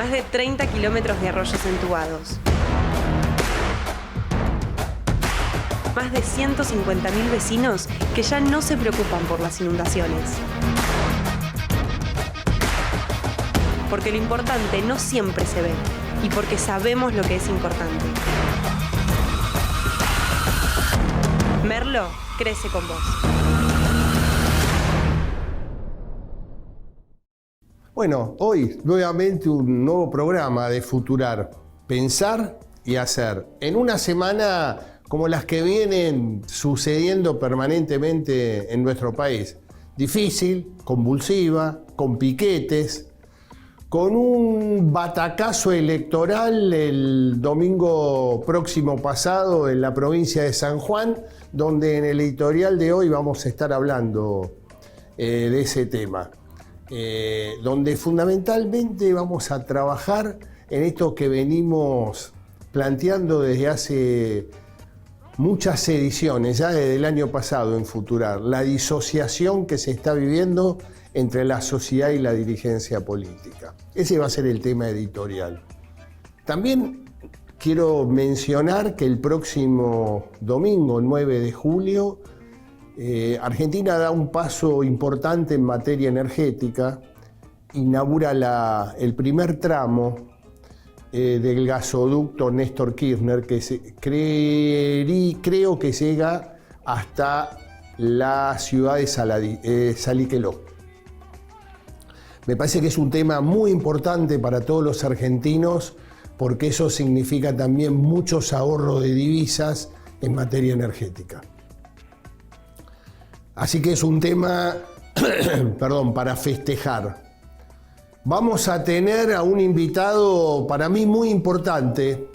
Más de 30 kilómetros de arroyos entubados. Más de 150.000 vecinos que ya no se preocupan por las inundaciones. Porque lo importante no siempre se ve y porque sabemos lo que es importante. Merlo crece con vos. Bueno, hoy nuevamente un nuevo programa de Futurar, pensar y hacer. En una semana como las que vienen sucediendo permanentemente en nuestro país. Difícil, convulsiva, con piquetes, con un batacazo electoral el domingo próximo pasado en la provincia de San Juan, donde en el editorial de hoy vamos a estar hablando de ese tema. Donde fundamentalmente vamos a trabajar en esto que venimos planteando desde hace muchas ediciones, ya desde el año pasado en Futurar, la disociación que se está viviendo entre la sociedad y la dirigencia política. Ese va a ser el tema editorial. También quiero mencionar que el próximo domingo, 9 de julio, Argentina da un paso importante en materia energética, inaugura el primer tramo del gasoducto Néstor Kirchner, que creo que llega hasta la ciudad de Salliqueló. Me parece que es un tema muy importante para todos los argentinos, porque eso significa también muchos ahorros de divisas en materia energética. Así que es un tema, para festejar. Vamos a tener a un invitado para mí muy importante,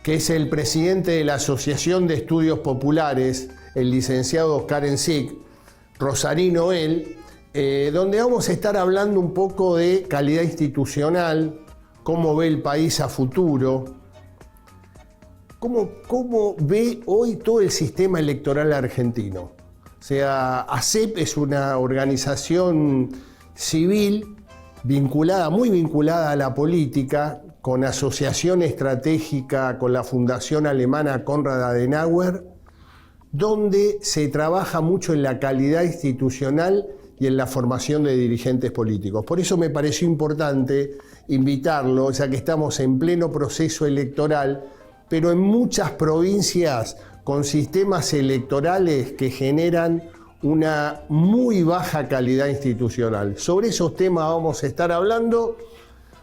que es el presidente de la Asociación de Estudios Populares, el licenciado Oscar Ensic, rosarino él, donde vamos a estar hablando un poco de calidad institucional, cómo ve el país a futuro, cómo ve hoy todo el sistema electoral argentino. O sea, ACEP es una organización civil muy vinculada a la política, con asociación estratégica con la Fundación Alemana Konrad Adenauer, donde se trabaja mucho en la calidad institucional y en la formación de dirigentes políticos. Por eso me pareció importante invitarlo, ya que estamos en pleno proceso electoral, pero en muchas provincias con sistemas electorales que generan una muy baja calidad institucional. Sobre esos temas vamos a estar hablando.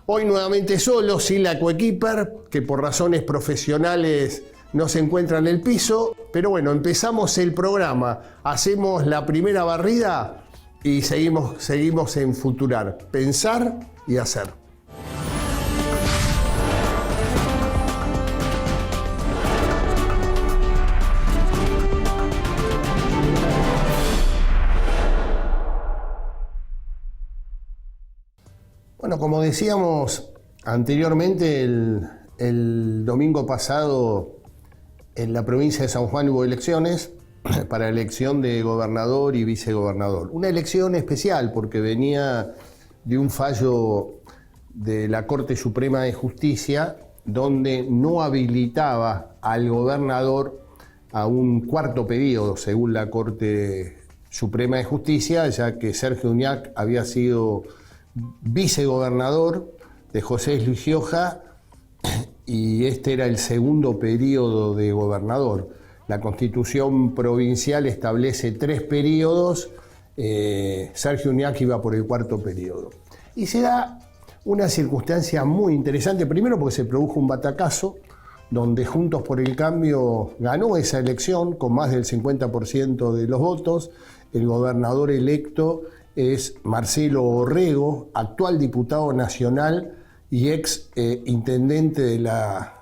Hoy nuevamente solo, sin la coequiper, que por razones profesionales no se encuentra en el piso. Pero bueno, empezamos el programa, hacemos la primera barrida y seguimos en Futurar. Pensar y hacer. Bueno, como decíamos anteriormente, el domingo pasado en la provincia de San Juan hubo elecciones para elección de gobernador y vicegobernador. Una elección especial porque venía de un fallo de la Corte Suprema de Justicia donde no habilitaba al gobernador a un cuarto periodo, según la Corte Suprema de Justicia, ya que Sergio Uñac había sido vicegobernador de José Luis Gioja y este era el segundo periodo de gobernador. La Constitución provincial establece 3 periodos, Sergio Uñac iba por el cuarto periodo. Y se da una circunstancia muy interesante, primero porque se produjo un batacazo, donde Juntos por el Cambio ganó esa elección con más del 50% de los votos. El gobernador electo es Marcelo Orrego, actual diputado nacional y ex intendente de la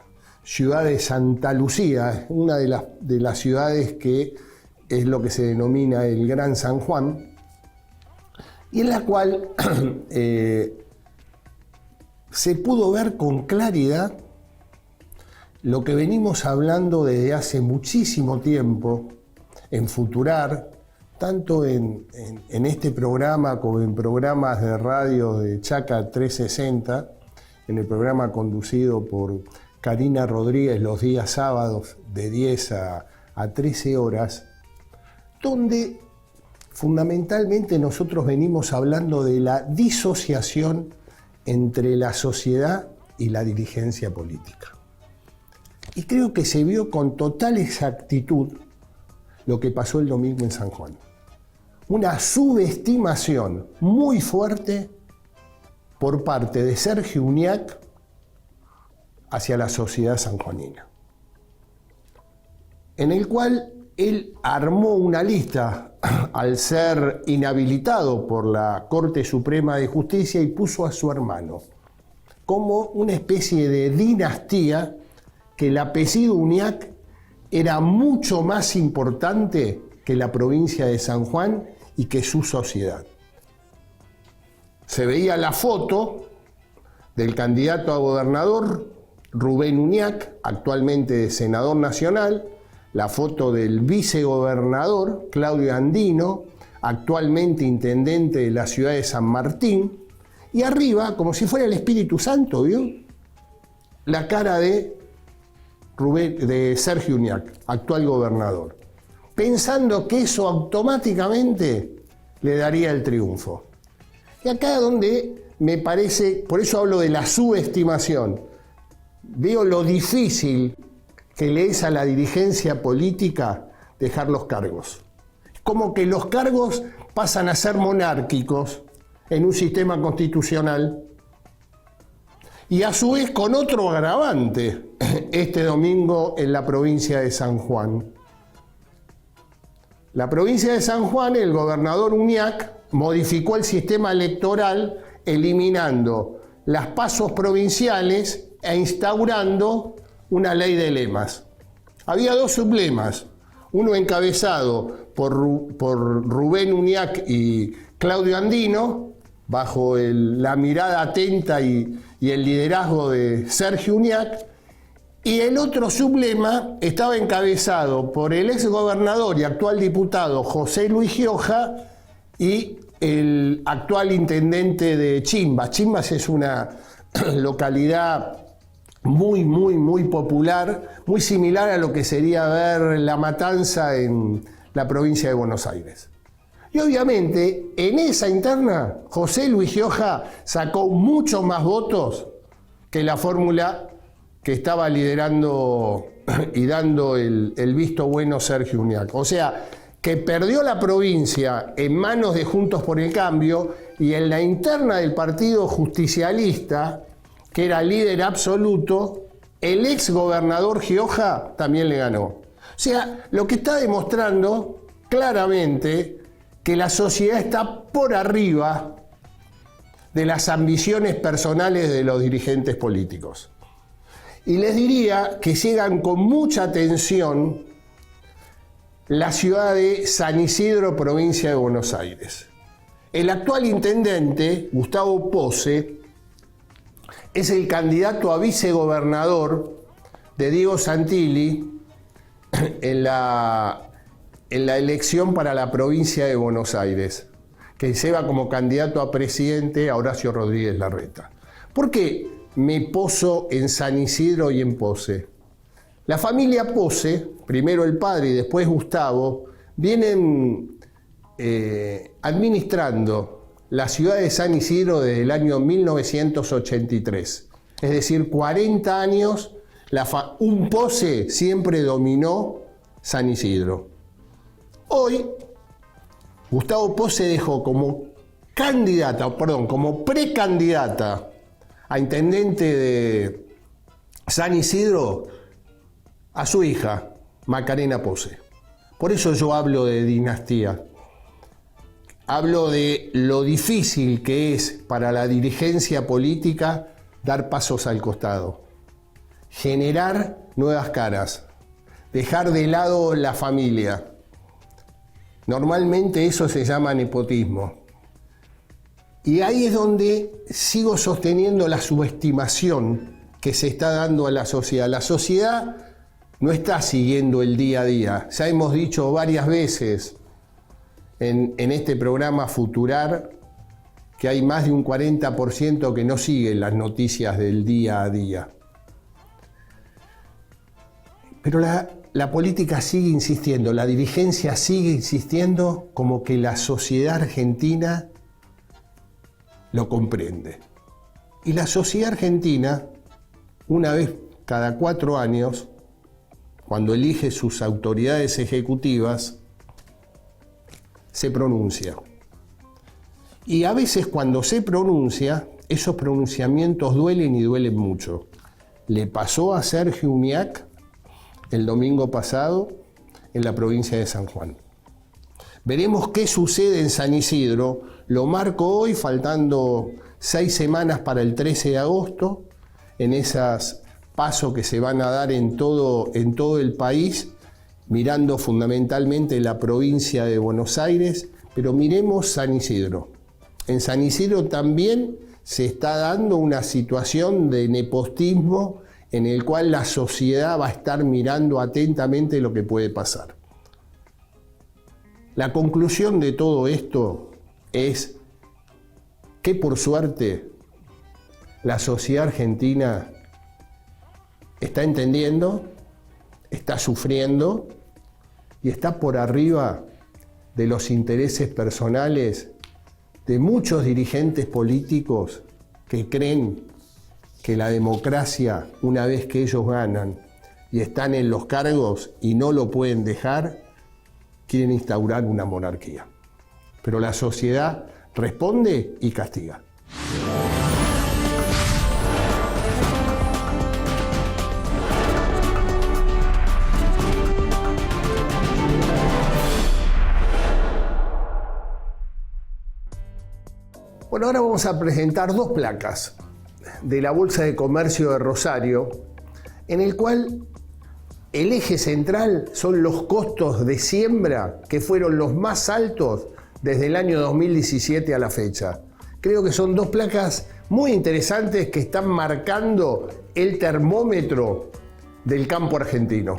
ciudad de Santa Lucía, una de las ciudades que es lo que se denomina el Gran San Juan, y en la cual se pudo ver con claridad lo que venimos hablando desde hace muchísimo tiempo en Futurar, tanto en este programa como en programas de radio de Chaca 360 en el programa conducido por Karina Rodríguez los días sábados de 10 a 13 horas, donde fundamentalmente nosotros venimos hablando de la disociación entre la sociedad y la dirigencia política. Y creo que se vio con total exactitud lo que pasó el domingo en San Juan. Una subestimación muy fuerte por parte de Sergio Uñac hacia la sociedad sanjuanina, en el cual él armó una lista al ser inhabilitado por la Corte Suprema de Justicia y puso a su hermano como una especie de dinastía, que el apellido Uñac era mucho más importante que la provincia de San Juan y que su sociedad. Se veía la foto del candidato a gobernador Rubén Uñac, actualmente senador nacional, la foto del vicegobernador Claudio Andino, actualmente intendente de la ciudad de San Martín, y arriba, como si fuera el Espíritu Santo, ¿vio?, la cara de Sergio Uñac, actual gobernador, pensando que eso automáticamente le daría el triunfo. Y acá donde me parece, por eso hablo de la subestimación, veo lo difícil que le es a la dirigencia política dejar los cargos. Como que los cargos pasan a ser monárquicos en un sistema constitucional, y a su vez con otro agravante este domingo en la provincia de San Juan. La provincia de San Juan, el gobernador Uñac modificó el sistema electoral eliminando las pasos provinciales e instaurando una ley de lemas. Había dos sublemas, uno encabezado por Rubén Uñac y Claudio Andino, bajo la mirada atenta y el liderazgo de Sergio Uñac, y el otro sublema estaba encabezado por el exgobernador y actual diputado José Luis Gioja y el actual intendente de Chimbas. Chimbas es una localidad muy popular, muy similar a lo que sería ver La Matanza en la provincia de Buenos Aires. Y obviamente, en esa interna, José Luis Gioja sacó muchos más votos que la fórmula que estaba liderando y dando el visto bueno Sergio Uñac. O sea, que perdió la provincia en manos de Juntos por el Cambio, y en la interna del Partido Justicialista, que era líder absoluto, el ex gobernador Gioja también le ganó. O sea, lo que está demostrando claramente que la sociedad está por arriba de las ambiciones personales de los dirigentes políticos. Y les diría que sigan con mucha atención la ciudad de San Isidro, provincia de Buenos Aires. El actual intendente, Gustavo Pose, es el candidato a vicegobernador de Diego Santilli en la elección para la provincia de Buenos Aires, que lleva como candidato a presidente a Horacio Rodríguez Larreta. ¿Por qué me poso en San Isidro y en Pose? La familia Pose, primero el padre y después Gustavo, vienen administrando la ciudad de San Isidro desde el año 1983. Es decir, 40 años, un Pose siempre dominó San Isidro. Hoy, Gustavo Pose dejó como precandidata a intendente de San Isidro a su hija, Macarena Pose. Por eso yo hablo de dinastía. Hablo de lo difícil que es para la dirigencia política dar pasos al costado, generar nuevas caras, dejar de lado la familia. Normalmente eso se llama nepotismo. Y ahí es donde sigo sosteniendo la subestimación que se está dando a la sociedad. La sociedad no está siguiendo el día a día. Ya hemos dicho varias veces en este programa Futurar que hay más de un 40% que no sigue las noticias del día a día. Pero la política sigue insistiendo, la dirigencia sigue insistiendo como que la sociedad argentina lo comprende. Y la sociedad argentina, una vez cada 4 años, cuando elige sus autoridades ejecutivas, se pronuncia. Y a veces cuando se pronuncia, esos pronunciamientos duelen y duelen mucho. Le pasó a Sergio Uñac el domingo pasado en la provincia de San Juan. Veremos qué sucede en San Isidro. Lo marco hoy, faltando 6 semanas para el 13 de agosto, en esas pasos que se van a dar en todo el país, mirando fundamentalmente la provincia de Buenos Aires, pero miremos San Isidro. En San Isidro también se está dando una situación de nepotismo en el cual la sociedad va a estar mirando atentamente lo que puede pasar. La conclusión de todo esto es que por suerte la sociedad argentina está entendiendo, está sufriendo y está por arriba de los intereses personales de muchos dirigentes políticos que creen que la democracia, una vez que ellos ganan y están en los cargos y no lo pueden dejar, quieren instaurar una monarquía. Pero la sociedad responde y castiga. Bueno, ahora vamos a presentar 2 placas de la Bolsa de Comercio de Rosario, en el cual el eje central son los costos de siembra, que fueron los más altos desde el año 2017 a la fecha. Creo que son 2 placas muy interesantes que están marcando el termómetro del campo argentino.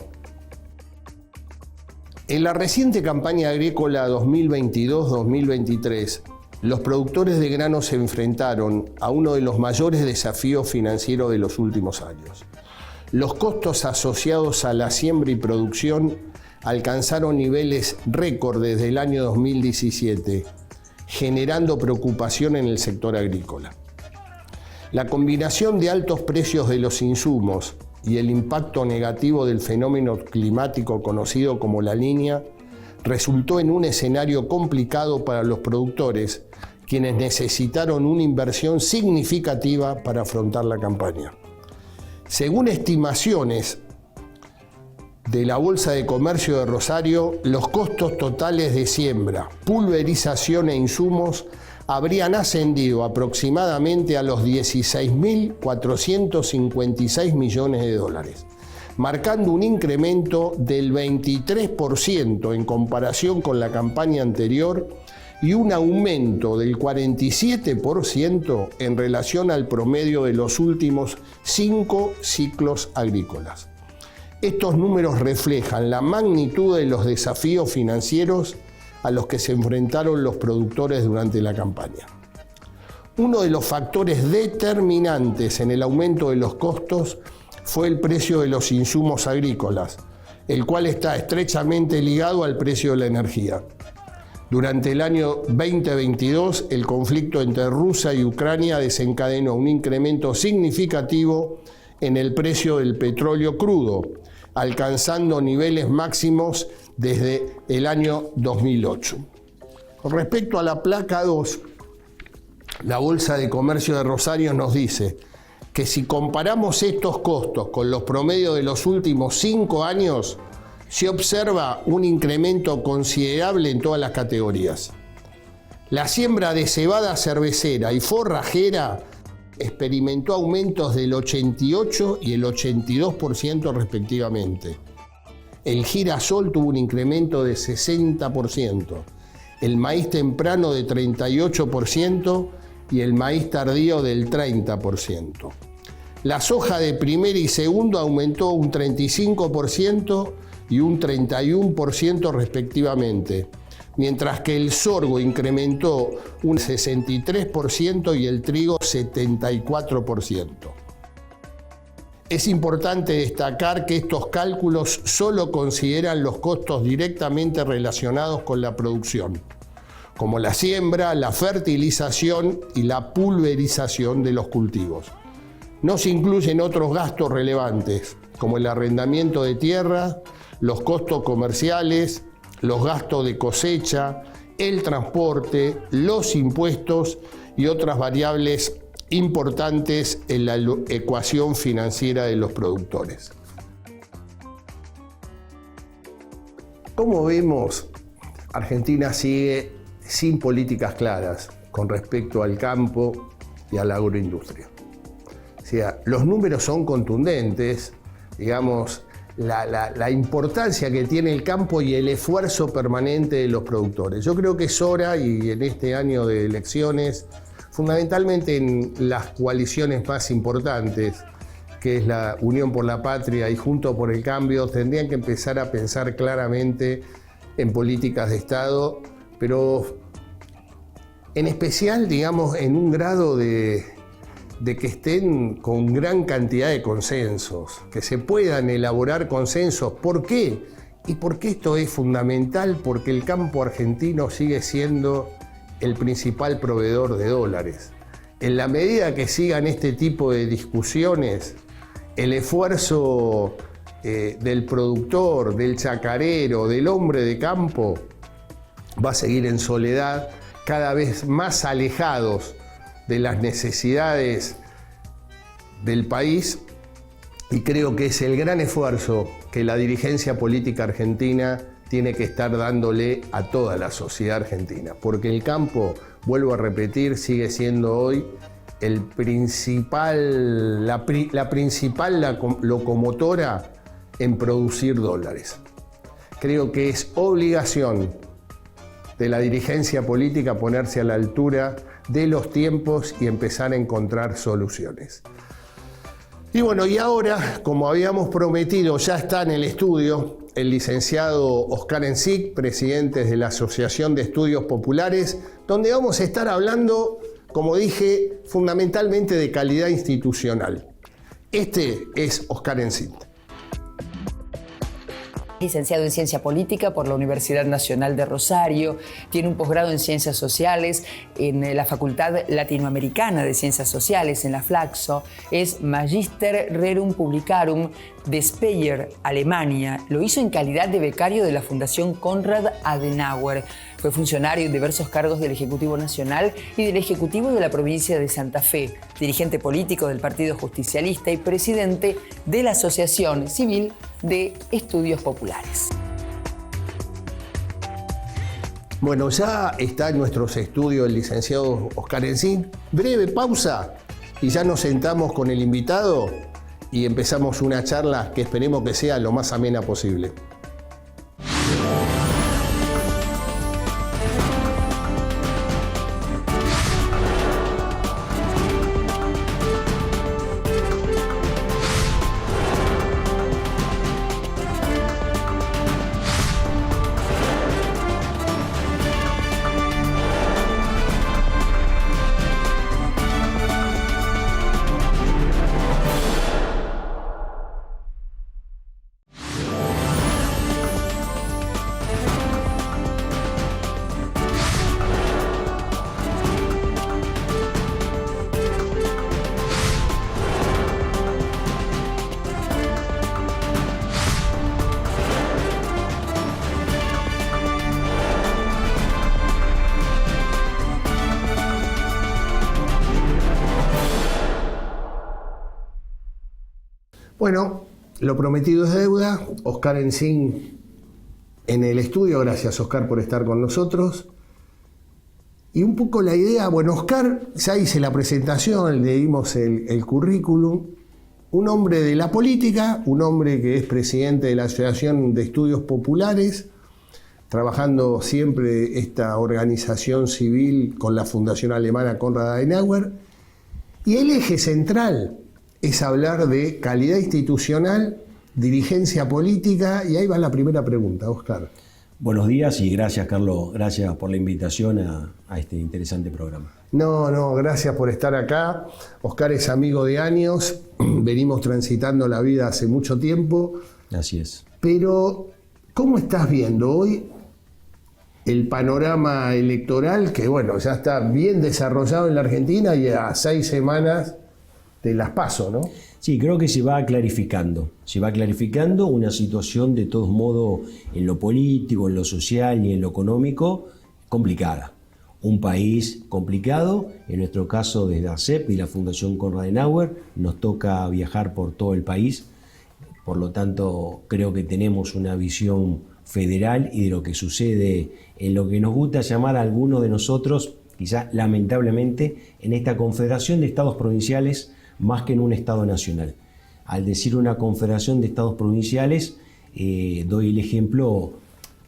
En la reciente campaña agrícola 2022-2023, los productores de grano se enfrentaron a uno de los mayores desafíos financieros de los últimos años. Los costos asociados a la siembra y producción alcanzaron niveles récord desde el año 2017, generando preocupación en el sector agrícola. La combinación de altos precios de los insumos y el impacto negativo del fenómeno climático conocido como La Niña resultó en un escenario complicado para los productores, quienes necesitaron una inversión significativa para afrontar la campaña. Según estimaciones de la Bolsa de Comercio de Rosario, los costos totales de siembra, pulverización e insumos habrían ascendido aproximadamente a los 16.456 millones de dólares, marcando un incremento del 23% en comparación con la campaña anterior y un aumento del 47% en relación al promedio de los últimos 5 ciclos agrícolas. Estos números reflejan la magnitud de los desafíos financieros a los que se enfrentaron los productores durante la campaña. Uno de los factores determinantes en el aumento de los costos fue el precio de los insumos agrícolas, el cual está estrechamente ligado al precio de la energía. Durante el año 2022, el conflicto entre Rusia y Ucrania desencadenó un incremento significativo en el precio del petróleo crudo, alcanzando niveles máximos desde el año 2008. Con respecto a la placa 2, la Bolsa de Comercio de Rosario nos dice que si comparamos estos costos con los promedios de los últimos 5 años, se observa un incremento considerable en todas las categorías. La siembra de cebada cervecera y forrajera experimentó aumentos del 88 y el 82% respectivamente. El girasol tuvo un incremento de 60%, el maíz temprano de 38% y el maíz tardío del 30%. La soja de primero y segundo aumentó un 35% y un 31% respectivamente, mientras que el sorgo incrementó un 63% y el trigo 74%. Es importante destacar que estos cálculos solo consideran los costos directamente relacionados con la producción, como la siembra, la fertilización y la pulverización de los cultivos. No se incluyen otros gastos relevantes, como el arrendamiento de tierra, los costos comerciales, los gastos de cosecha, el transporte, los impuestos y otras variables importantes en la ecuación financiera de los productores. Como vemos, Argentina sigue sin políticas claras con respecto al campo y a la agroindustria. O sea, los números son contundentes, digamos, la importancia que tiene el campo y el esfuerzo permanente de los productores. Yo creo que es hora, y en este año de elecciones, fundamentalmente en las coaliciones más importantes, que es la Unión por la Patria y Juntos por el Cambio, tendrían que empezar a pensar claramente en políticas de Estado, pero en especial, digamos, en un grado de que estén con gran cantidad de consensos, que se puedan elaborar consensos. ¿Por qué? Y porque esto es fundamental, porque el campo argentino sigue siendo el principal proveedor de dólares. En la medida que sigan este tipo de discusiones, el esfuerzo del productor, del chacarero, del hombre de campo, va a seguir en soledad, cada vez más alejados de las necesidades del país, y creo que es el gran esfuerzo que la dirigencia política argentina tiene que estar dándole a toda la sociedad argentina, porque el campo, vuelvo a repetir, sigue siendo hoy la principal locomotora en producir dólares. Creo que es obligación de la dirigencia política ponerse a la altura de los tiempos y empezar a encontrar soluciones. Y bueno, y ahora, como habíamos prometido, ya está en el estudio el licenciado Oscar Encich, presidente de la Asociación de Estudios Populares, donde vamos a estar hablando, como dije, fundamentalmente de calidad institucional. Este es Oscar Encich. Licenciado en Ciencia Política por la Universidad Nacional de Rosario, tiene un posgrado en Ciencias Sociales en la Facultad Latinoamericana de Ciencias Sociales, en la Flaxo, es Magister Rerum Publicarum de Speyer, Alemania. Lo hizo en calidad de becario de la Fundación Konrad Adenauer. Fue funcionario en diversos cargos del Ejecutivo Nacional y del Ejecutivo de la provincia de Santa Fe, dirigente político del Partido Justicialista y presidente de la Asociación Civil de Estudios Populares. Bueno, ya está en nuestros estudios el licenciado Oscar Encich. Breve pausa y ya nos sentamos con el invitado y empezamos una charla que esperemos que sea lo más amena posible. Bueno, lo prometido es deuda. Oscar Encich en el estudio. Gracias, Oscar, por estar con nosotros. Y un poco la idea, bueno, Oscar, ya hice la presentación, le dimos el currículum. Un hombre de la política, un hombre que es presidente de la Asociación de Estudios Populares, trabajando siempre esta organización civil con la Fundación Alemana Konrad Adenauer. Y el eje central es hablar de calidad institucional, dirigencia política, y ahí va la primera pregunta, Oscar. Buenos días y gracias, Carlos. Gracias por la invitación a este interesante programa. No, gracias por estar acá. Oscar es amigo de años, venimos transitando la vida hace mucho tiempo. Así es. Pero, ¿cómo estás viendo hoy el panorama electoral que, bueno, ya está bien desarrollado en la Argentina y a 6 semanas de las PASO, ¿no? Sí, creo que se va clarificando una situación de todos modos en lo político, en lo social y en lo económico complicada. Un país complicado, en nuestro caso desde ACEP y la Fundación Konrad Adenauer nos toca viajar por todo el país, por lo tanto creo que tenemos una visión federal y de lo que sucede en lo que nos gusta llamar a algunos de nosotros, quizás lamentablemente, en esta confederación de estados provinciales más que en un Estado nacional. Al decir una confederación de estados provinciales, doy el ejemplo,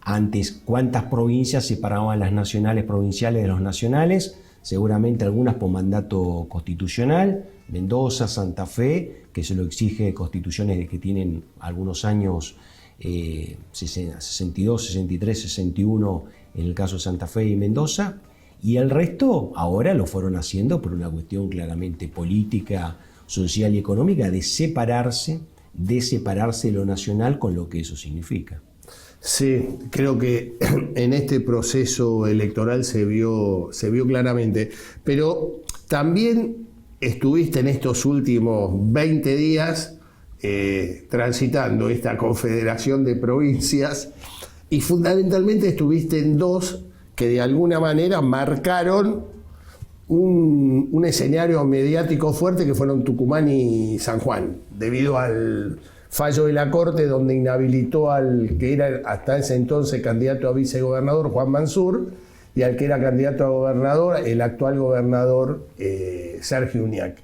antes cuántas provincias separaban las nacionales provinciales de los nacionales, seguramente algunas por mandato constitucional, Mendoza, Santa Fe, que se lo exige constituciones de que tienen algunos años, 62, 63, 61 en el caso de Santa Fe y Mendoza, y el resto ahora lo fueron haciendo por una cuestión claramente política, social y económica, de separarse de lo nacional con lo que eso significa. Sí, creo que en este proceso electoral se vio claramente, pero también estuviste en estos últimos 20 días transitando esta confederación de provincias y fundamentalmente estuviste en 2 que de alguna manera marcaron un escenario mediático fuerte, que fueron Tucumán y San Juan, debido al fallo de la Corte donde inhabilitó al que era hasta ese entonces candidato a vicegobernador, Juan Mansur, y al que era candidato a gobernador, el actual gobernador Sergio Uñac.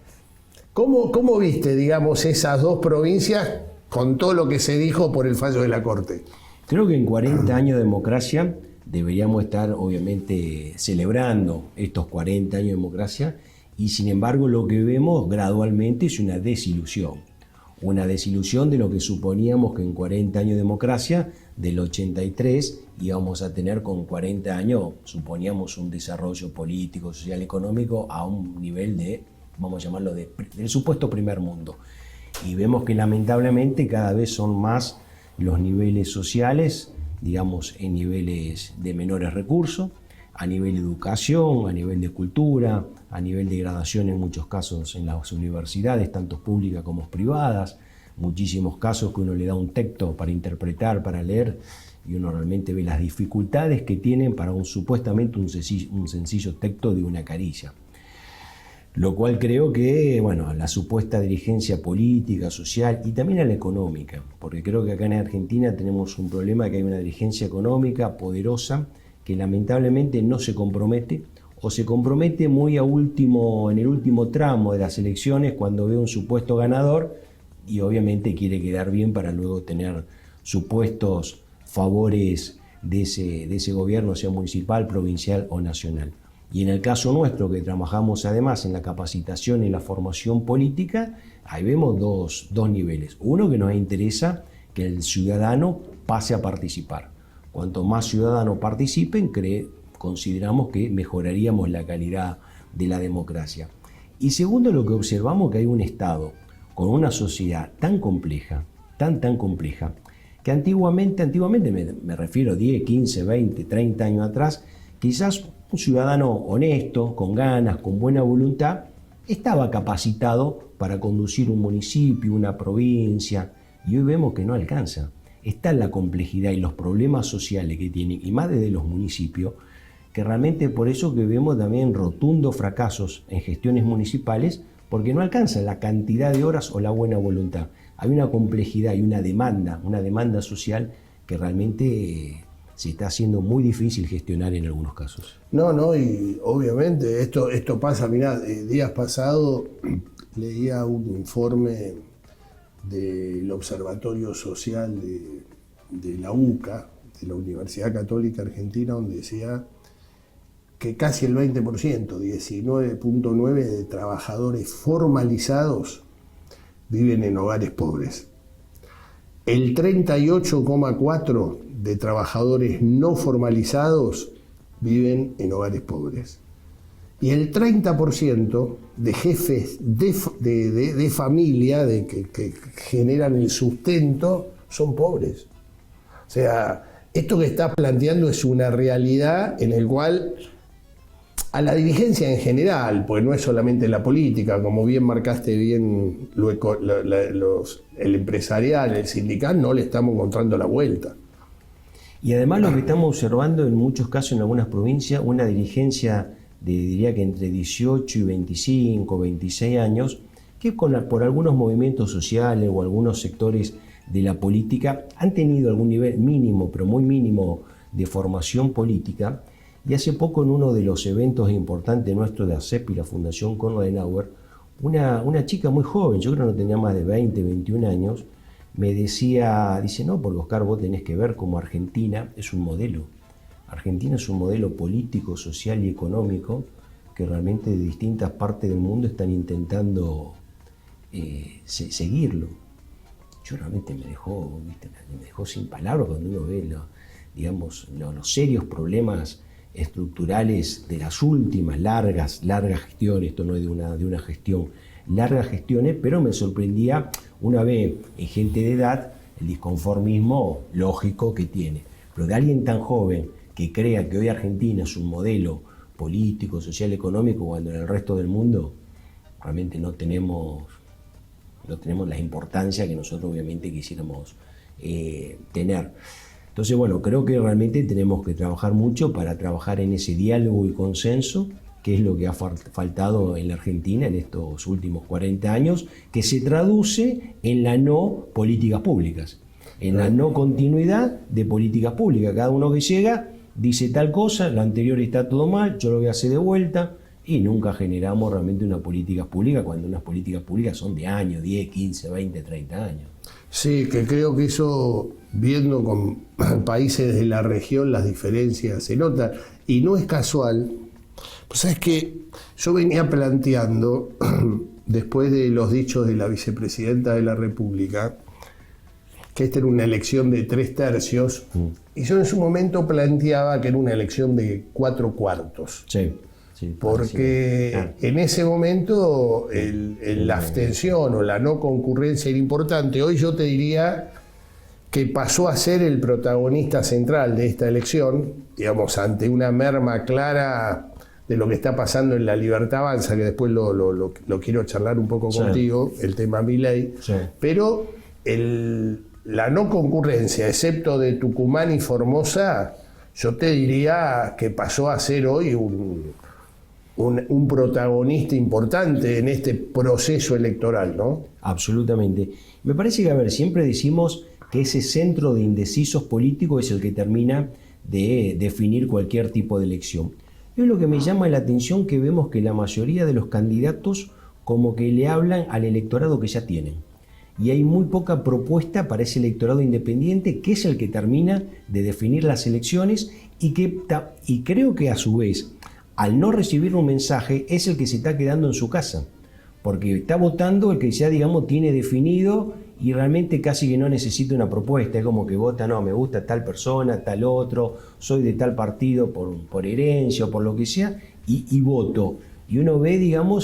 ¿Cómo viste, digamos, esas 2 provincias con todo lo que se dijo por el fallo de la Corte? Creo que en 40 años de democracia deberíamos estar obviamente celebrando estos 40 años de democracia y sin embargo lo que vemos gradualmente es una desilusión de lo que suponíamos que en 40 años de democracia del 83 íbamos a tener. Con 40 años suponíamos un desarrollo político, social, económico a un nivel de, vamos a llamarlo, del supuesto primer mundo. Y vemos que lamentablemente cada vez son más los niveles sociales, digamos, en niveles de menores recursos, a nivel de educación, a nivel de cultura, a nivel de gradación en muchos casos en las universidades, tanto públicas como privadas, muchísimos casos que uno le da un texto para interpretar, para leer, y uno realmente ve las dificultades que tienen para supuestamente un sencillo texto de una caricia. Lo cual creo que, bueno, la supuesta dirigencia política, social y también a la económica, porque creo que acá en Argentina tenemos un problema, que hay una dirigencia económica poderosa que lamentablemente no se compromete o se compromete muy en el último tramo de las elecciones cuando ve un supuesto ganador y obviamente quiere quedar bien para luego tener supuestos favores de ese gobierno, sea municipal, provincial o nacional. Y en el caso nuestro, que trabajamos además en la capacitación y la formación política, ahí vemos dos niveles. Uno, que nos interesa que el ciudadano pase a participar. Cuanto más ciudadanos participen, consideramos que mejoraríamos la calidad de la democracia. Y segundo, lo que observamos, que hay un Estado con una sociedad tan compleja, tan compleja, que antiguamente me refiero 10, 15, 20, 30 años atrás, quizás un ciudadano honesto, con ganas, con buena voluntad, estaba capacitado para conducir un municipio, una provincia, y hoy vemos que no alcanza. Está la complejidad y los problemas sociales que tienen, y más desde los municipios, que realmente por eso que vemos también rotundos fracasos en gestiones municipales, porque no alcanza la cantidad de horas o la buena voluntad. Hay una complejidad y una demanda social que realmente se está haciendo muy difícil gestionar en algunos casos. No, y obviamente esto pasa. Mirá, días pasados leía un informe del Observatorio Social de la UCA, de la Universidad Católica Argentina, donde decía que casi el 20%, 19.9% de trabajadores formalizados viven en hogares pobres. El 38,4% de trabajadores no formalizados viven en hogares pobres. Y el 30% de jefes de familia que generan el sustento son pobres. O sea, esto que estás planteando es una realidad en el cual a la dirigencia en general, pues no es solamente la política, como bien marcaste bien el empresarial, el sindical, no le estamos encontrando la vuelta. Y además lo que estamos observando en muchos casos en algunas provincias, una dirigencia diría que entre 18 y 25, 26 años, que por algunos movimientos sociales o algunos sectores de la política han tenido algún nivel mínimo, pero muy mínimo, de formación política. Y hace poco en uno de los eventos importantes nuestros de ACEP y la Fundación Konrad Adenauer, una chica muy joven, yo creo que no tenía más de 20, 21 años, me dice, no, porque Oscar, vos tenés que ver cómo Argentina es un modelo. Argentina es un modelo político, social y económico que realmente de distintas partes del mundo están intentando seguirlo. Yo realmente me dejó sin palabras cuando uno ve los serios problemas estructurales de las últimas largas gestiones. Esto no es de una gestión, largas gestiones, pero me sorprendía una vez en gente de edad el disconformismo lógico que tiene. Pero de alguien tan joven que crea que hoy Argentina es un modelo político, social, económico, cuando en el resto del mundo realmente no tenemos la importancia que nosotros obviamente quisiéramos tener. Entonces, bueno, creo que realmente tenemos que trabajar mucho para trabajar en ese diálogo y consenso, que es lo que ha faltado en la Argentina en estos últimos 40 años, que se traduce en la no políticas públicas, en la no continuidad de políticas públicas. Cada uno que llega dice tal cosa, lo anterior está todo mal, yo lo voy a hacer de vuelta, y nunca generamos realmente una política pública cuando unas políticas públicas son de años, 10, 15, 20, 30 años. Sí, que creo que eso, viendo con países de la región, las diferencias se notan. Y no es casual. Pues es que yo venía planteando, después de los dichos de la vicepresidenta de la República, que esta era una elección de 3/3, y yo en su momento planteaba que era una elección de 4/4. Sí. Sí, porque en ese momento la abstención o la no concurrencia era importante. Hoy yo te diría que pasó a ser el protagonista central de esta elección, digamos, ante una merma clara de lo que está pasando en La Libertad Avanza, que después lo quiero charlar un poco contigo, el tema Milei, pero la no concurrencia, excepto de Tucumán y Formosa, yo te diría que pasó a ser hoy un protagonista importante en este proceso electoral, ¿no? Absolutamente. Me parece que, siempre decimos que ese centro de indecisos políticos es el que termina de definir cualquier tipo de elección. Es lo que me llama la atención, que vemos que la mayoría de los candidatos como que le hablan al electorado que ya tienen. Y hay muy poca propuesta para ese electorado independiente, que es el que termina de definir las elecciones y creo que a su vez, al no recibir un mensaje, es el que se está quedando en su casa, porque está votando el que ya, tiene definido y realmente casi que no necesita una propuesta. Es como que vota, no, me gusta tal persona, tal otro, soy de tal partido por herencia o por lo que sea, y voto. Y uno ve,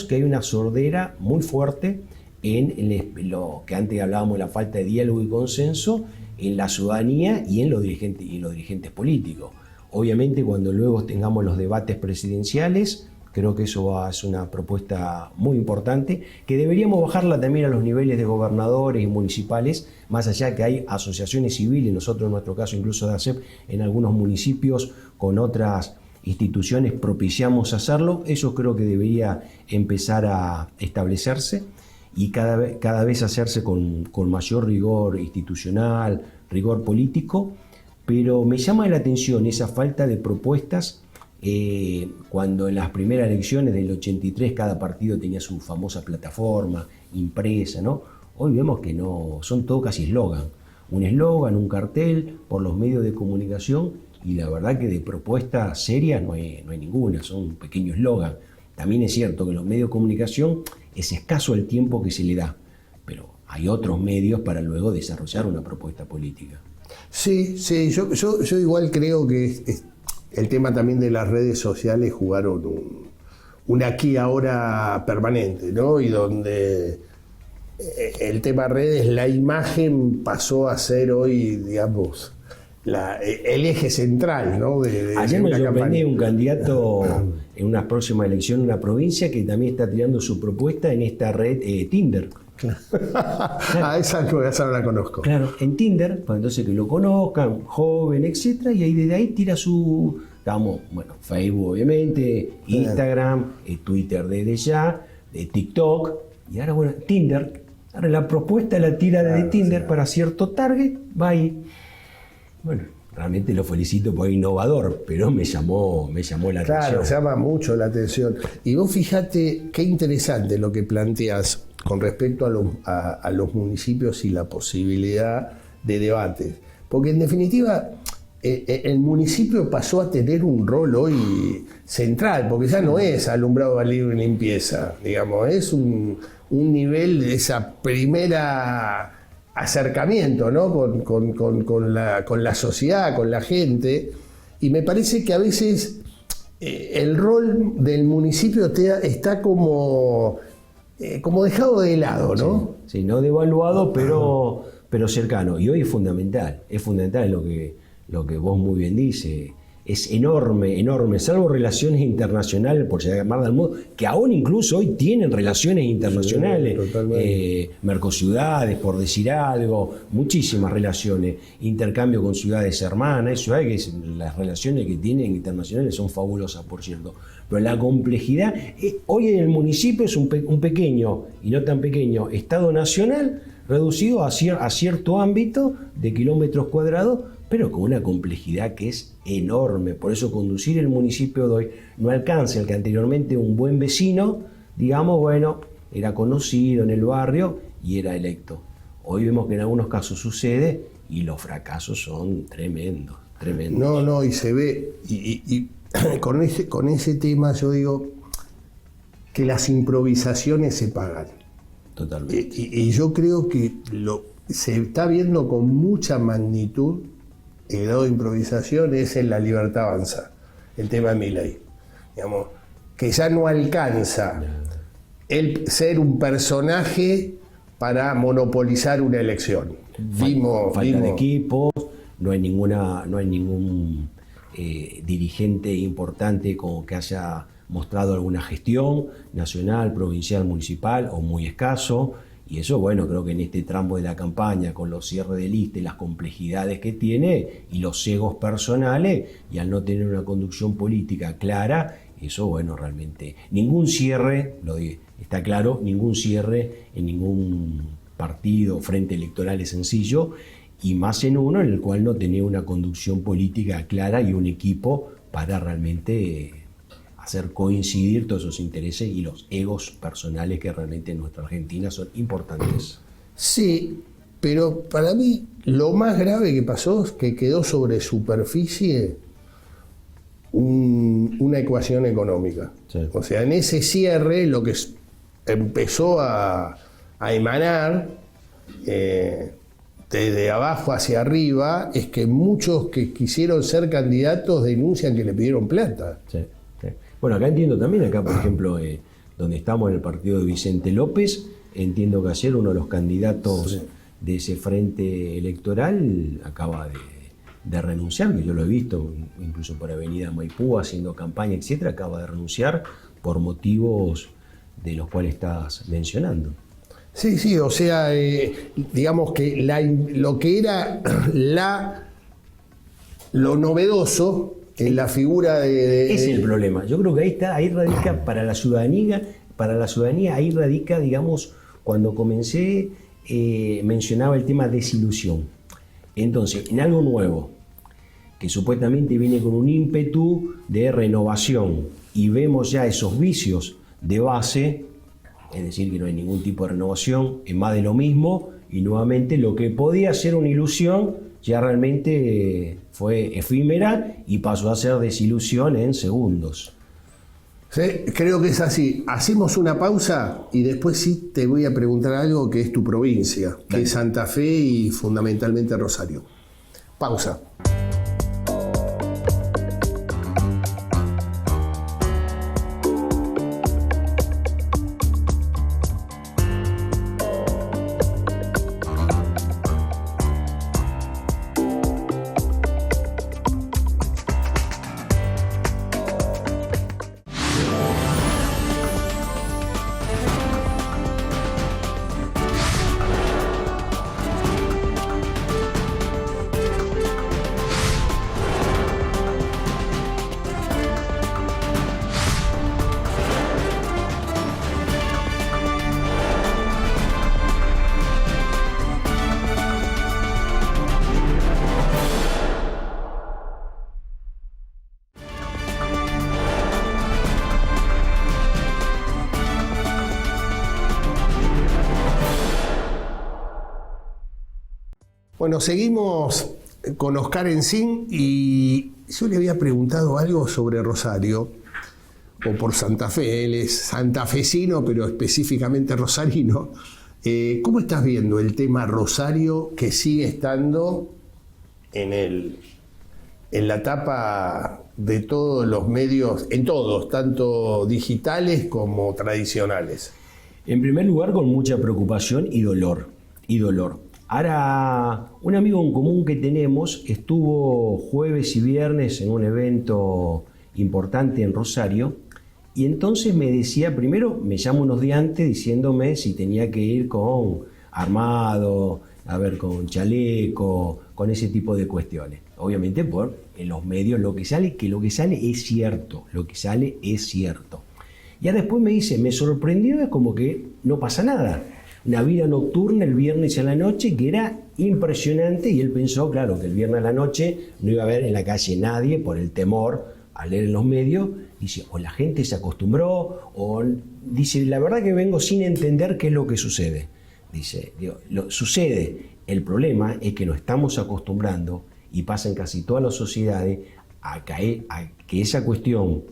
que hay una sordera muy fuerte en lo que antes hablábamos, la falta de diálogo y consenso en la ciudadanía y en los dirigentes políticos. Obviamente, cuando luego tengamos los debates presidenciales, creo que eso es una propuesta muy importante, que deberíamos bajarla también a los niveles de gobernadores y municipales, más allá que hay asociaciones civiles, nosotros en nuestro caso incluso de ACEP, en algunos municipios con otras instituciones propiciamos hacerlo. Eso creo que debería empezar a establecerse y cada vez hacerse con mayor rigor institucional, rigor político. Pero me llama la atención esa falta de propuestas cuando en las primeras elecciones del 83 cada partido tenía su famosa plataforma impresa, ¿no? Hoy vemos que no, son todo casi eslogan. Un eslogan, un cartel por los medios de comunicación, y la verdad que de propuestas serias no hay ninguna, son un pequeño eslogan. También es cierto que en los medios de comunicación es escaso el tiempo que se le da, pero hay otros medios para luego desarrollar una propuesta política. Sí, sí, yo igual creo que el tema también de las redes sociales jugaron un aquí ahora permanente, ¿no? Y donde el tema redes, la imagen pasó a ser hoy, digamos, el eje central, ¿no? Ayer me sorprendí un candidato en una próxima elección en una provincia que también está tirando su propuesta en esta red Tinder. Esa no la conozco. Claro, en Tinder, pues entonces que lo conozcan, joven, etcétera, y ahí desde ahí tira su, Facebook obviamente, Instagram, Twitter desde ya, TikTok, y ahora Tinder. Ahora la propuesta la tira desde Tinder para cierto target, va ahí. Bueno, realmente lo felicito por innovador, pero me llamó la atención. Claro, llama mucho la atención. Y vos fíjate qué interesante lo que planteas con respecto a los municipios y la posibilidad de debates. Porque en definitiva, el municipio pasó a tener un rol hoy central, porque ya no es alumbrado, barrido y limpieza, digamos, es un nivel de esa primera acercamiento, ¿no? con la sociedad, con la gente, y me parece que a veces el rol del municipio está como dejado de lado, ¿no? Sí, no devaluado, pero cercano, y hoy es fundamental lo que vos muy bien dices. Es enorme, salvo relaciones internacionales, por llamar del modo, que aún incluso hoy tienen relaciones internacionales, mercociudades, por decir algo, muchísimas relaciones, intercambio con ciudades hermanas, ciudades que las relaciones que tienen internacionales son fabulosas, por cierto, pero la complejidad, hoy en el municipio es un pequeño, y no tan pequeño, Estado nacional, reducido a cierto ámbito de kilómetros cuadrados, pero con una complejidad que es enorme. Por eso conducir el municipio de hoy no alcanza el que anteriormente un buen vecino, digamos, era conocido en el barrio y era electo. Hoy vemos que en algunos casos sucede y los fracasos son tremendos. No, y se ve, y con ese tema yo digo que las improvisaciones se pagan. Totalmente. Y yo creo que se está viendo con mucha magnitud. El grado de improvisación es en La Libertad Avanza, el tema de Milei. Digamos, que ya no alcanza el ser un personaje para monopolizar una elección. Falta de equipos, no hay ningún dirigente importante como que haya mostrado alguna gestión nacional, provincial, municipal o muy escaso. Y eso, creo que en este tramo de la campaña, con los cierres de lista y las complejidades que tiene, y los egos personales, y al no tener una conducción política clara, eso, realmente, ningún cierre, está claro, ningún cierre en ningún partido, frente electoral es sencillo, y más en uno en el cual no tenía una conducción política clara y un equipo para realmente hacer coincidir todos esos intereses y los egos personales que realmente en nuestra Argentina son importantes. Sí, pero para mí lo más grave que pasó es que quedó sobre superficie una ecuación económica. Sí. O sea, en ese cierre lo que empezó a emanar desde abajo hacia arriba es que muchos que quisieron ser candidatos denuncian que le pidieron plata. Sí. Acá entiendo también, por ejemplo, donde estamos en el partido de Vicente López, entiendo que ayer uno de los candidatos de ese frente electoral acaba de renunciar, que yo lo he visto, incluso por Avenida Maipú, haciendo campaña, etcétera, acaba de renunciar por motivos de los cuales estás mencionando. Sí, o sea, digamos que lo que era lo novedoso en la figura de... Es el problema. Yo creo que ahí radica para la ciudadanía, ahí radica, digamos, cuando comencé, mencionaba el tema desilusión. Entonces, en algo nuevo, que supuestamente viene con un ímpetu de renovación, y vemos ya esos vicios de base, es decir, que no hay ningún tipo de renovación, es más de lo mismo, y nuevamente lo que podía ser una ilusión ya realmente fue efímera y pasó a ser desilusión en segundos. Sí, creo que es así. Hacemos una pausa y después sí te voy a preguntar algo que es tu provincia, que es Santa Fe y fundamentalmente Rosario. Pausa. Bueno, seguimos con Oscar Encín y yo le había preguntado algo sobre Rosario, o por Santa Fe. Él es santafesino, pero específicamente rosarino. ¿Cómo estás viendo el tema Rosario, que sigue estando en la tapa de todos los medios, en todos, tanto digitales como tradicionales? En primer lugar, con mucha preocupación y dolor. Ahora, un amigo en común que tenemos estuvo jueves y viernes en un evento importante en Rosario y entonces me decía, primero me llama unos días antes diciéndome si tenía que ir con armado, con chaleco, con ese tipo de cuestiones. Obviamente en los medios lo que sale es cierto, Ya después me dice, me sorprendió, es como que no pasa nada. Una vida nocturna el viernes a la noche que era impresionante y él pensó, claro, que el viernes a la noche no iba a haber en la calle nadie por el temor a leer en los medios. Dice, o la gente se acostumbró, o dice, la verdad que vengo sin entender qué es lo que sucede. Dice, sucede, el problema es que nos estamos acostumbrando y pasa en casi todas las sociedades a que esa cuestión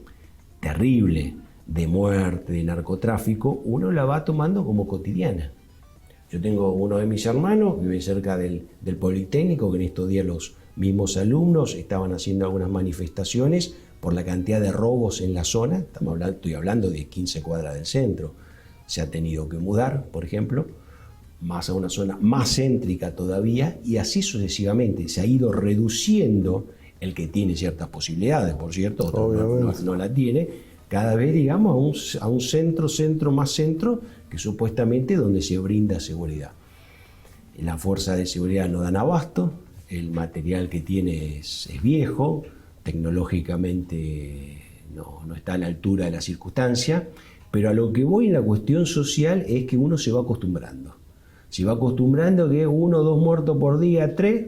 terrible de muerte, de narcotráfico, uno la va tomando como cotidiana. Yo tengo uno de mis hermanos, vive cerca del Politécnico, que en estos días los mismos alumnos estaban haciendo algunas manifestaciones por la cantidad de robos en la zona. Estoy hablando de 15 cuadras del centro. Se ha tenido que mudar, por ejemplo, más a una zona más céntrica todavía, y así sucesivamente. Se ha ido reduciendo el que tiene ciertas posibilidades, por cierto, otro no la tiene, cada vez, digamos, a un centro más centro, que supuestamente donde se brinda seguridad. Las fuerzas de seguridad no dan abasto, el material que tiene es viejo, tecnológicamente no está a la altura de la circunstancia, pero a lo que voy en la cuestión social es que uno se va acostumbrando. Se va acostumbrando que 1 o 2 muertos por día, 3,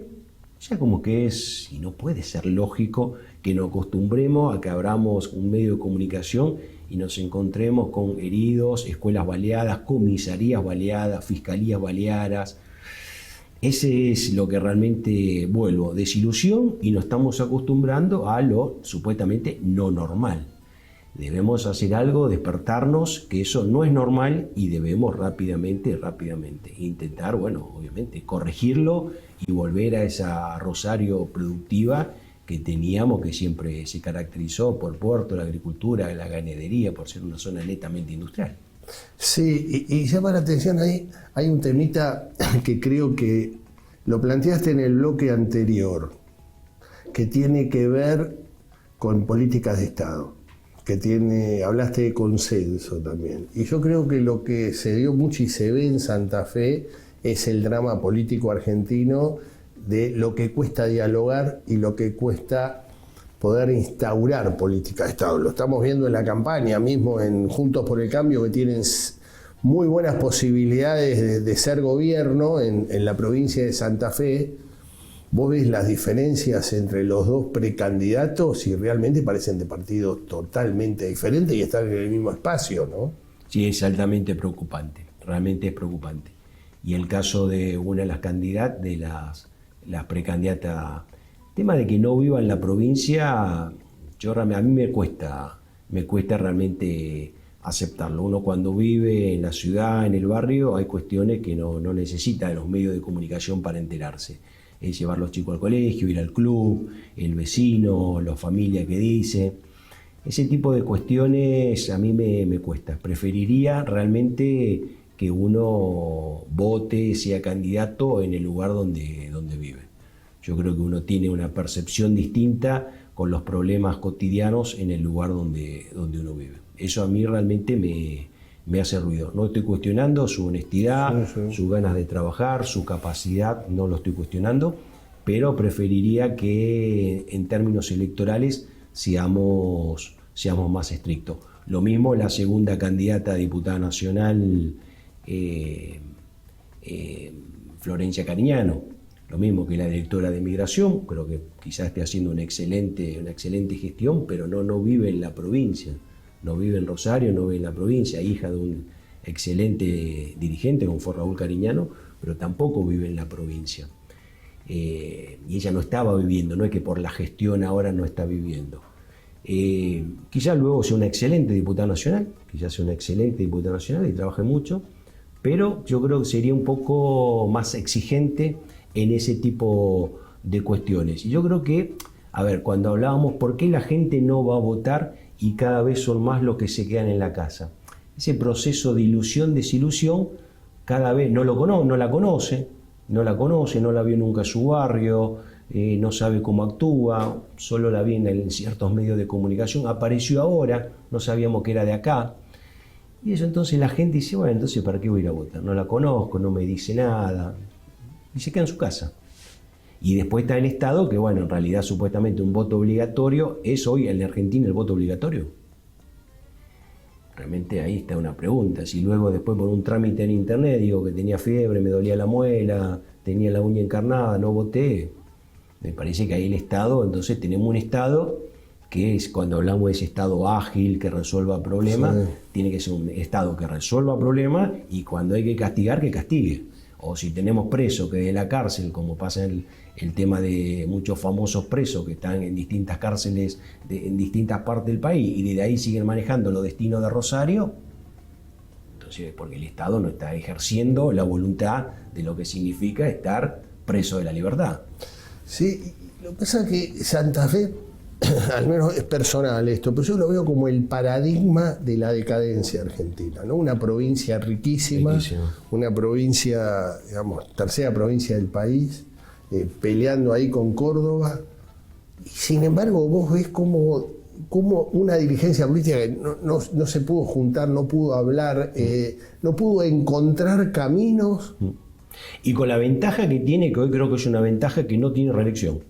ya como que es, y no puede ser lógico que nos acostumbremos a que abramos un medio de comunicación y nos encontremos con heridos, escuelas baleadas, comisarías baleadas, fiscalías baleadas. Ese es lo que realmente, desilusión, y nos estamos acostumbrando a lo supuestamente no normal. Debemos hacer algo, despertarnos, que eso no es normal, y debemos rápidamente intentar, obviamente, corregirlo y volver a esa Rosario productiva que teníamos, que siempre se caracterizó por puerto, la agricultura, la ganadería, por ser una zona netamente industrial. Sí, y llama la atención ahí, hay un temita que creo que lo planteaste en el bloque anterior, que tiene que ver con políticas de Estado, hablaste de consenso también. Y yo creo que lo que se dio mucho y se ve en Santa Fe es el drama político argentino de lo que cuesta dialogar y lo que cuesta poder instaurar política de Estado. Lo estamos viendo en la campaña mismo en Juntos por el Cambio, que tienen muy buenas posibilidades de ser gobierno en la provincia de Santa Fe. Vos ves las diferencias entre los dos precandidatos y realmente parecen de partidos totalmente diferentes y están en el mismo espacio, ¿no? Sí, es altamente preocupante, realmente es preocupante. Y el caso de una de las candidatas, de las precandidatas, tema de que no viva en la provincia, a mí me cuesta realmente aceptarlo. Uno cuando vive en la ciudad, en el barrio, hay cuestiones que no necesita de los medios de comunicación para enterarse. es llevar los chicos al colegio, ir al club, el vecino, la familia que dice. Ese tipo de cuestiones a mí me cuesta. Preferiría realmente que uno vote, sea candidato en el lugar donde vive. Yo creo que uno tiene una percepción distinta con los problemas cotidianos en el lugar donde uno vive. Eso a mí realmente me hace ruido. No estoy cuestionando su honestidad, sus ganas de trabajar, su capacidad, no lo estoy cuestionando, pero preferiría que en términos electorales seamos más estrictos. Lo mismo la segunda candidata a diputada nacional, Florencia Cariñano, lo mismo que la directora de Migración. Creo que quizás esté haciendo una excelente gestión, pero no vive en la provincia, no vive en Rosario, no vive en la provincia, hija de un excelente dirigente como fue Raúl Cariñano, pero tampoco vive en la provincia. Y ella no estaba viviendo, no es que por la gestión ahora no está viviendo. Quizás luego sea una excelente diputada nacional, y trabaje mucho, pero yo creo que sería un poco más exigente en ese tipo de cuestiones. Y yo creo que, a ver, cuando hablábamos por qué la gente no va a votar y cada vez son más los que se quedan en la casa, ese proceso de ilusión, desilusión, cada vez no la conoce, no la vio nunca en su barrio, no sabe cómo actúa, solo la vi en ciertos medios de comunicación, apareció ahora, no sabíamos que era de acá. Y eso, entonces la gente dice, bueno, entonces ¿para qué voy a ir a votar? No la conozco, no me dice nada, y se queda en su casa. Y después está el Estado, que bueno, en realidad supuestamente un voto obligatorio. ¿Es hoy en Argentina el voto obligatorio? Realmente ahí está una pregunta. Si luego después por un trámite en internet digo que tenía fiebre, me dolía la muela, tenía la uña encarnada, no voté, me parece que ahí el Estado, entonces tenemos un Estado que es, cuando hablamos de ese Estado ágil, que resuelva problemas, sí, tiene que ser un Estado que resuelva problemas y cuando hay que castigar, que castigue. O si tenemos presos que de la cárcel, como pasa en el tema de muchos famosos presos que están en distintas cárceles en distintas partes del país y desde ahí siguen manejando los destinos de Rosario, entonces porque el Estado no está ejerciendo la voluntad de lo que significa estar preso de la libertad. Sí, lo que pasa es que Santa Fe, al menos es personal esto, pero yo lo veo como el paradigma de la decadencia argentina, ¿no? Una provincia riquísima, una provincia, digamos, tercera provincia del país, peleando ahí con Córdoba. Y sin embargo, vos ves como una dirigencia política que no se pudo juntar, no pudo hablar, no pudo encontrar caminos. Y con la ventaja que tiene, que hoy creo que es una ventaja que no tiene reelección.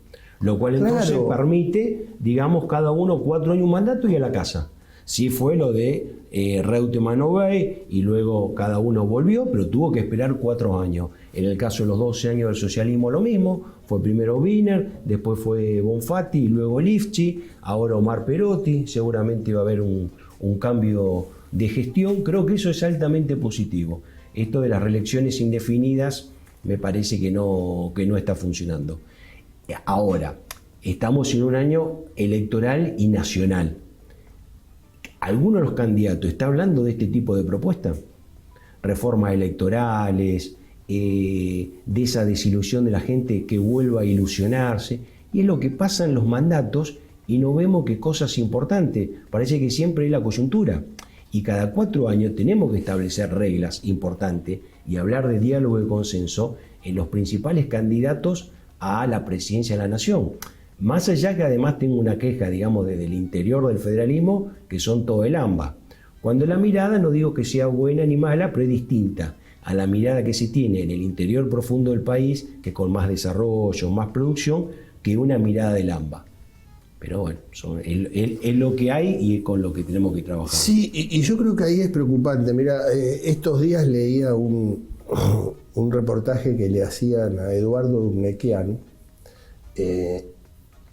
Lo cual entonces permite, digamos, cada uno 4 años un mandato y a la casa. Sí fue lo de Reutemann Ovalle y luego cada uno volvió, pero tuvo que esperar 4 años. En el caso de los 12 años del socialismo lo mismo, fue primero Wiener, después fue Bonfatti y luego Lifchi, ahora Omar Perotti, seguramente va a haber un cambio de gestión. Creo que eso es altamente positivo. Esto de las reelecciones indefinidas me parece que no está funcionando. Ahora, estamos en un año electoral y nacional. ¿Alguno de los candidatos está hablando de este tipo de propuestas? Reformas electorales, de esa desilusión de la gente que vuelva a ilusionarse. Y es lo que pasa en los mandatos y no vemos que cosas importantes. Parece que siempre hay la coyuntura. Y cada 4 años tenemos que establecer reglas importantes y hablar de diálogo y consenso en los principales candidatos a la presidencia de la nación. Más allá que además tengo una queja, digamos, desde el interior del federalismo, que son todo el AMBA. Cuando la mirada, no digo que sea buena ni mala, pero es distinta a la mirada que se tiene en el interior profundo del país, que con más desarrollo, más producción, que una mirada del AMBA. Pero bueno, es lo que hay y es con lo que tenemos que trabajar. Sí, y yo creo que ahí es preocupante. Mira, estos días leía un reportaje que le hacían a Eduardo Urnequian,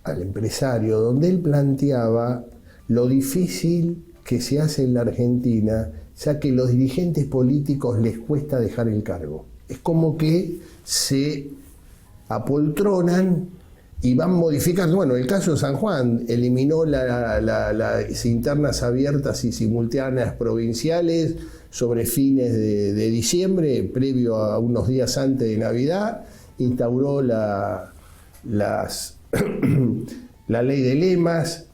al empresario, donde él planteaba lo difícil que se hace en la Argentina, ya que los dirigentes políticos les cuesta dejar el cargo. Es como que se apoltronan y van modificando. Bueno, el caso de San Juan eliminó las internas abiertas y simultáneas provinciales sobre fines de diciembre, previo a unos días antes de Navidad, instauró la ley de lemas,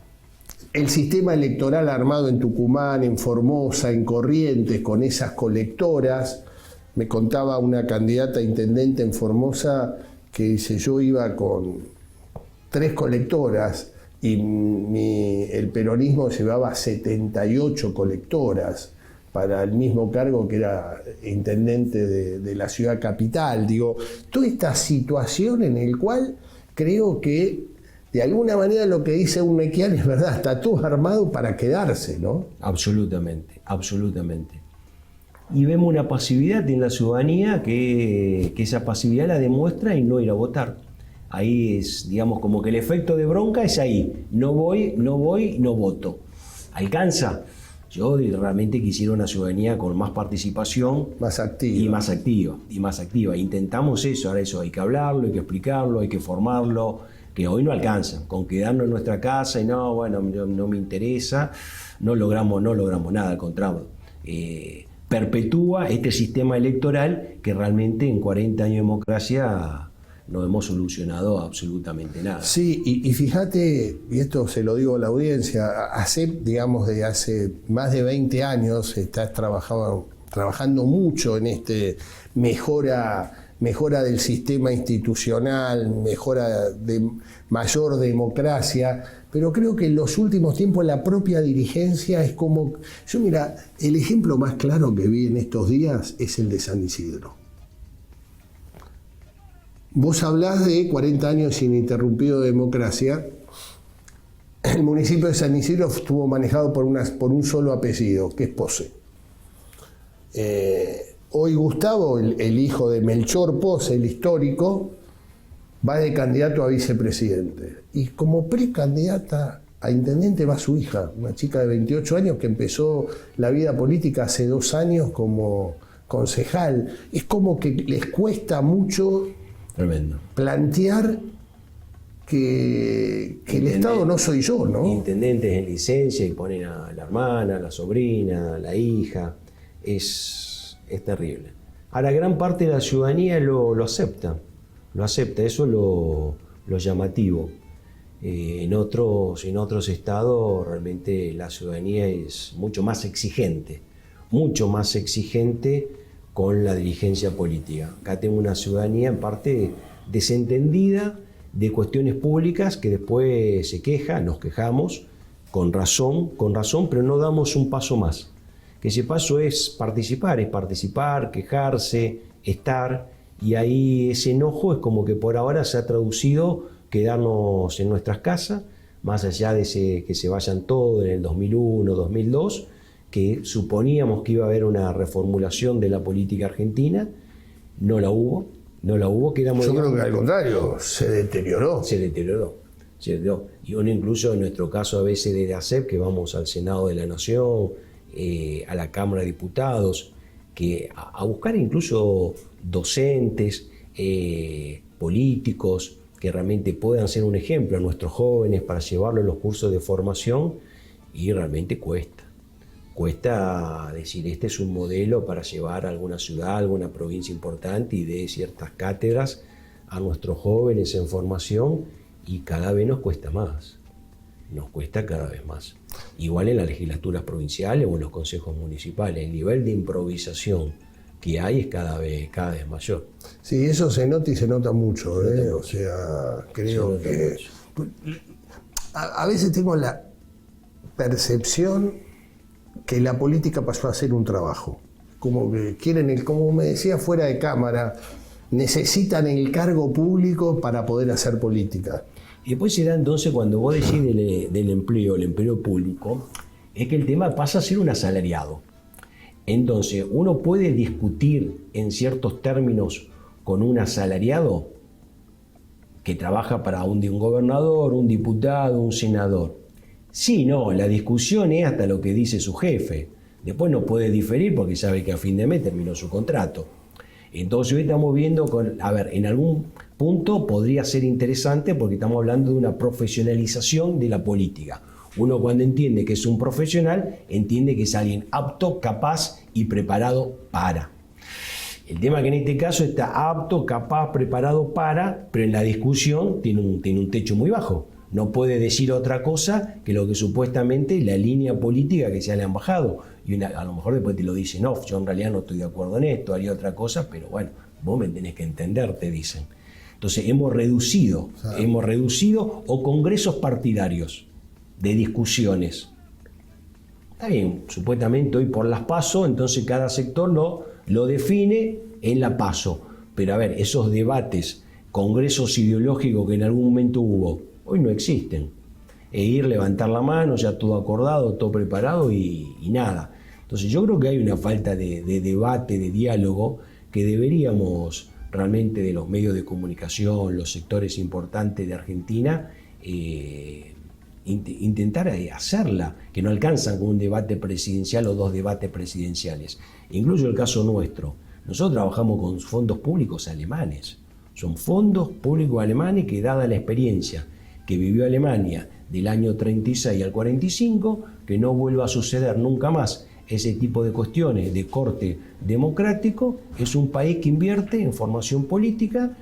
el sistema electoral armado en Tucumán, en Formosa, en Corrientes, con esas colectoras. Me contaba una candidata a intendente en Formosa que dice, yo iba con 3 colectoras y el peronismo llevaba 78 colectoras para el mismo cargo que era intendente de la ciudad capital. Digo, toda esta situación en el cual creo que de alguna manera lo que dice Urnequian es verdad, está todo armado para quedarse, ¿no? Absolutamente, absolutamente. Y vemos una pasividad en la ciudadanía que esa pasividad la demuestra en no ir a votar. Ahí es, digamos, como que el efecto de bronca es ahí. No voy, no voto. ¿Alcanza? Yo realmente quisiera una ciudadanía con más participación. Más activa. Y más activa. Intentamos eso, ahora eso hay que hablarlo, hay que explicarlo, hay que formarlo, que hoy no alcanza. Con quedarnos en nuestra casa y no me interesa, no logramos nada, al contrario. Perpetúa este sistema electoral que realmente en 40 años de democracia no hemos solucionado absolutamente nada. Sí, y fíjate, y esto se lo digo a la audiencia, desde hace más de 20 años estás trabajando mucho en mejora del sistema institucional, mejora de mayor democracia, pero creo que en los últimos tiempos la propia dirigencia es como... Yo mira, el ejemplo más claro que vi en estos días es el de San Isidro. Vos hablás de 40 años ininterrumpido de democracia. El municipio de San Isidro estuvo manejado por un solo apellido, que es Pose. Hoy Gustavo, el hijo de Melchor Pose, el histórico, va de candidato a vicepresidente. Y como precandidata a intendente va su hija, una chica de 28 años que empezó la vida política hace 2 años como concejal. Es como que les cuesta mucho... Tremendo. Plantear que el Estado no soy yo, ¿no? Intendentes en licencia y ponen a la hermana, a la sobrina, a la hija. Es terrible. Ahora, gran parte de la ciudadanía lo acepta. Eso es lo llamativo. En otros estados realmente la ciudadanía es mucho más exigente con la dirigencia política. Acá tengo una ciudadanía en parte desentendida de cuestiones públicas que después se queja, nos quejamos, con razón, pero no damos un paso más. Que ese paso es participar, quejarse, estar, y ahí ese enojo es como que por ahora se ha traducido quedarnos en nuestras casas, más allá de que se vayan todos en el 2001, 2002, que suponíamos que iba a haber una reformulación de la política argentina, no la hubo, quedamos... Yo creo que al contrario, se deterioró. Y uno incluso en nuestro caso a veces de ACEP, que vamos al Senado de la Nación, a la Cámara de Diputados, que a buscar incluso docentes, políticos, que realmente puedan ser un ejemplo a nuestros jóvenes para llevarlos a los cursos de formación, y realmente cuesta decir, este es un modelo para llevar a alguna ciudad, alguna provincia importante y de ciertas cátedras a nuestros jóvenes en formación, y cada vez nos cuesta más, cada vez más. Igual en las legislaturas provinciales o en los consejos municipales, el nivel de improvisación que hay es cada vez mayor. Sí, eso se nota y se nota mucho, O sea, creo que... A veces tengo la percepción que la política pasó a ser un trabajo. Como que quieren, como me decía fuera de cámara, necesitan el cargo público para poder hacer política. Y después será entonces cuando vos decís del empleo, el empleo público, es que el tema pasa a ser un asalariado. Entonces, uno puede discutir en ciertos términos con un asalariado que trabaja para un gobernador, un diputado, un senador. Sí, no, la discusión es hasta lo que dice su jefe. Después no puede diferir porque sabe que a fin de mes terminó su contrato. Entonces hoy estamos viendo, en algún punto podría ser interesante porque estamos hablando de una profesionalización de la política. Uno cuando entiende que es un profesional, entiende que es alguien apto, capaz y preparado para. El tema es que en este caso está apto, capaz, preparado para, pero en la discusión tiene un techo muy bajo. No puede decir otra cosa que lo que supuestamente la línea política que se le han bajado. Y a lo mejor después te lo dicen, no, yo en realidad no estoy de acuerdo en esto, haría otra cosa, pero bueno, vos me tenés que entender, te dicen. Entonces hemos reducido o congresos partidarios de discusiones. Está bien, supuestamente hoy por las PASO, entonces cada sector lo define en la PASO. Pero a ver, esos debates, congresos ideológicos que en algún momento hubo, hoy no existen. Levantar la mano, ya todo acordado, todo preparado y nada. Entonces yo creo que hay una falta de debate, de diálogo, que deberíamos realmente de los medios de comunicación, los sectores importantes de Argentina, intentar hacerla, que no alcanzan con un debate presidencial o 2 debates presidenciales. Incluso el caso nuestro. Nosotros trabajamos con fondos públicos alemanes. Son fondos públicos alemanes que, dada la experiencia que vivió Alemania del año 36 al 45, que no vuelva a suceder nunca más ese tipo de cuestiones de corte democrático. Es un país que invierte en formación política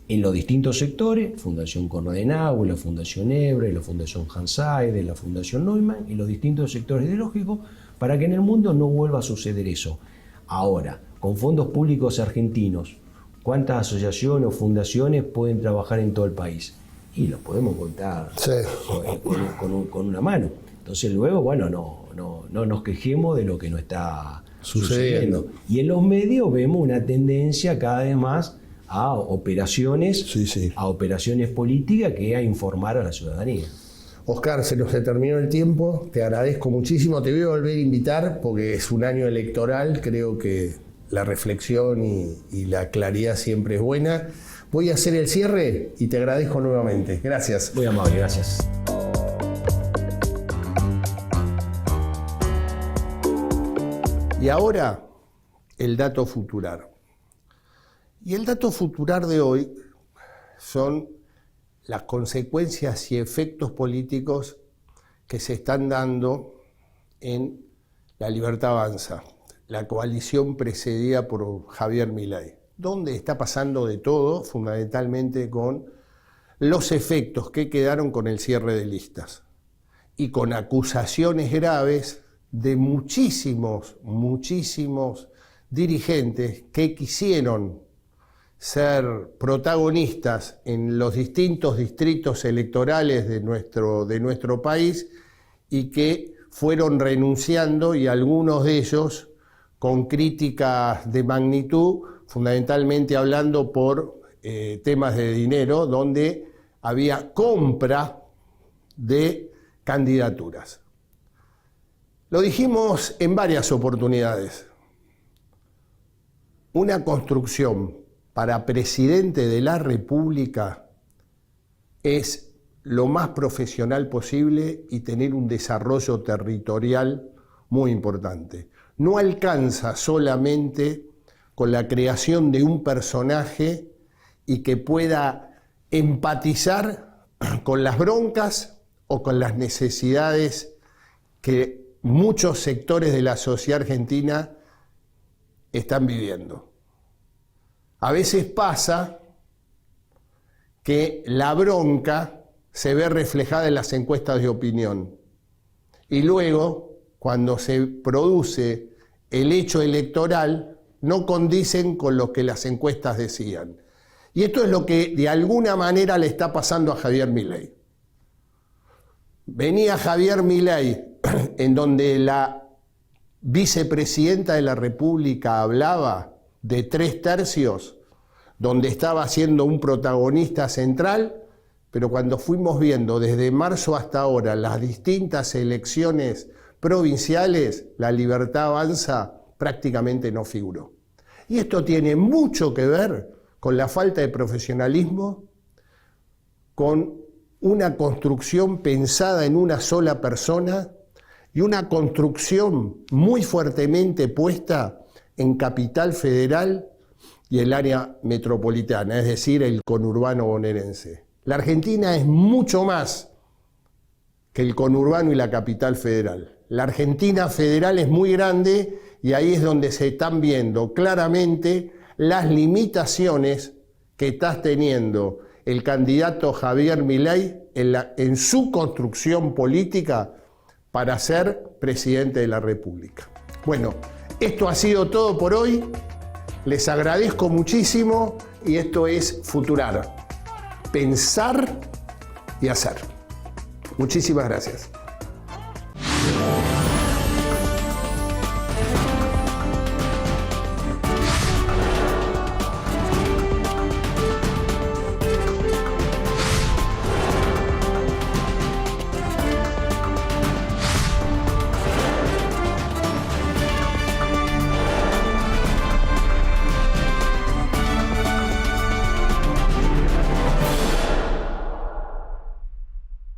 en los distintos sectores, Fundación Konrad Adenauer, la Fundación Ebre, la Fundación Hans Seidel, la Fundación Neumann, y los distintos sectores ideológicos, para que en el mundo no vuelva a suceder eso. Ahora, con fondos públicos argentinos, ¿cuántas asociaciones o fundaciones pueden trabajar en todo el país? Y lo podemos contar con una mano. Entonces luego, bueno, no nos quejemos de lo que no está sucediendo. Y en los medios vemos una tendencia cada vez más a operaciones, a operaciones políticas que a informar a la ciudadanía. Oscar, se nos terminó el tiempo, te agradezco muchísimo, te voy a volver a invitar porque es un año electoral, creo que la reflexión y la claridad siempre es buena. Voy a hacer el cierre y te agradezco nuevamente. Gracias. Muy amable, gracias. Y ahora, el dato futurar. Y el dato futurar de hoy son las consecuencias y efectos políticos que se están dando en La Libertad Avanza, la coalición precedida por Javier Milei, donde está pasando de todo, fundamentalmente con los efectos que quedaron con el cierre de listas y con acusaciones graves de muchísimos dirigentes que quisieron ser protagonistas en los distintos distritos electorales de nuestro país y que fueron renunciando, y algunos de ellos con críticas de magnitud, fundamentalmente hablando por temas de dinero, donde había compra de candidaturas. Lo dijimos en varias oportunidades. Una construcción para presidente de la República es lo más profesional posible y tener un desarrollo territorial muy importante. No alcanza solamente con la creación de un personaje y que pueda empatizar con las broncas o con las necesidades que muchos sectores de la sociedad argentina están viviendo. A veces pasa que la bronca se ve reflejada en las encuestas de opinión y luego, cuando se produce el hecho electoral, no condicen con lo que las encuestas decían. Y esto es lo que de alguna manera le está pasando a Javier Milei. Venía Javier Milei, en donde la vicepresidenta de la República hablaba de 3/3, donde estaba siendo un protagonista central, pero cuando fuimos viendo desde marzo hasta ahora las distintas elecciones provinciales, La Libertad Avanza prácticamente no figuró. Y esto tiene mucho que ver con la falta de profesionalismo, con una construcción pensada en una sola persona y una construcción muy fuertemente puesta en Capital Federal y el área metropolitana, es decir, el conurbano bonaerense. La Argentina es mucho más que el conurbano y la Capital Federal. La Argentina federal es muy grande y ahí es donde se están viendo claramente las limitaciones que está teniendo el candidato Javier Milei en su construcción política para ser presidente de la República. Bueno, esto ha sido todo por hoy. Les agradezco muchísimo y esto es Futurar. Pensar y hacer. Muchísimas gracias.